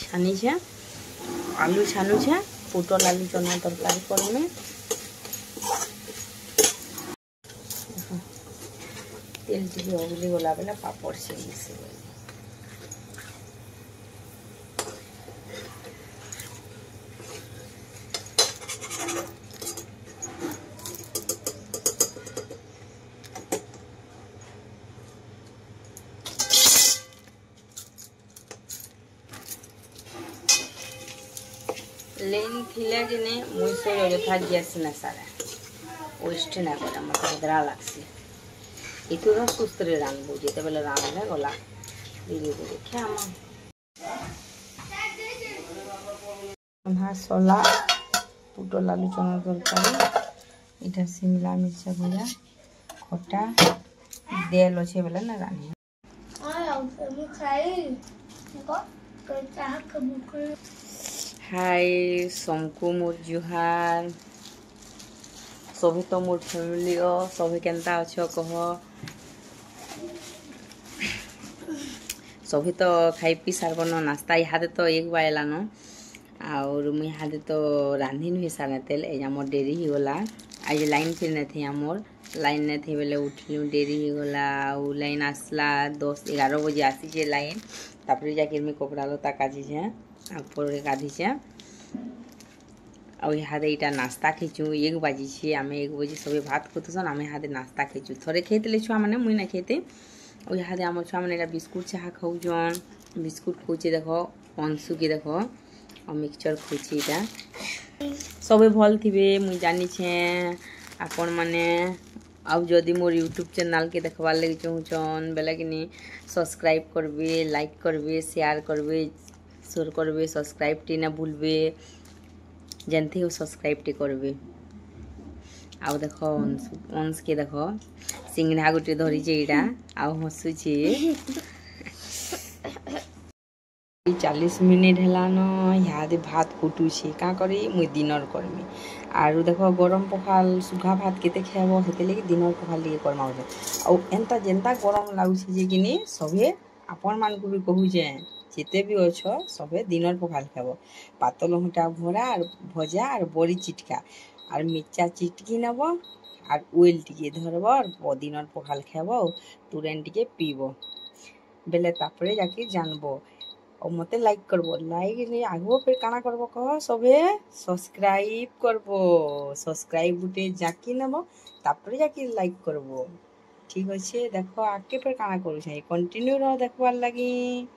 छानी आलू छानु पुटल आलू चना तरकारी करमे तेल टी उबली गला बेला पापड़ से मिसे लेन थिले कि नहीं मुई सो यथा गैस ना सारा वेस्ट ना करे मत हदरा लागसी इतुरा सुस्तरे रांधबो जेते बेले रांधले गला धीरे धीरे खामा भात सला पुटल आलू चना तरकारी इटा शिमला मिर्चा भजा खटा देल अच्छे बेले ना रानी हाय समकु मोर जुहार सभी तो मोर फैमिली सभी केनता अच्छो कह सभी तो खाई पी सारबन नास्ता इहादे तो एक बाइलान और मुई इहादे तो रांधी नुहे सारा तेल ए मोर डेरी ही गला आज लाइन फिर नहीं थी मोर लाइन नहीं थी बेले उठलू डेरी ही गला लाइन आसला 10-11 बजे आसी जे लाइन तापर जाके मैं कपड़ा लता काजी पर गाधी और इहादे इटा नास्ता खेचु 1 बजे आम 1 बजे सभी भात खुतसन आम इहादे नास्ता खेचु थोड़े खेते छुआ मैंने मुई ना खेते और इहादे आम छुआ मैंने बिस्कुट चाह खाऊन बिस्कुट खुचे देख अंशु के देख और मिक्सचर खुची इटा सबे भल थे मुई जानी आपण मैंने अब जदि मोर यूट्यूब चैनल के देखबार लगे चाहून बेले कि सब्सक्राइब करबे लाइक करबे शेयर करबे सब्सक्राइब टी ना भूलबे जानते हो सब्सक्राइब टी करबे आउ देख अंश के देख सिंगड़ा गोटे धरी इटा आउ हसुचे 40 मिनिट हेलान इहादे भात फुटुचे का करी मुई दिनर करमी आरु देख गरम पखाल सुखा भात केते खाइबो हेते लगे दिनर पखाल लिए करमा और एंता जेंता गरम लागुचे जे कि सभे आपण मान को भी कहू जे जेते भी अच्छो सभे दिनर पखाल खाइबो पातल हुटा भरा और भजा और बड़ी चिटका और मिर्चा चिटकी नब और ओइल टिके धरब और दिनर पखाल खाइबो तुरंत टिके पीबो बेले तापरे जाके जानबो और मते लाइक करबो लाइक नहीं आगो फिर काना करबो कह सबे सब्सक्राइब करबो सब्सक्राइब बुटे जाकी नबो तापरे जाके लाइक करबो ठीक अच्छे देखो आके फिर काना करू कंटिन्यू रह देखबार लगी।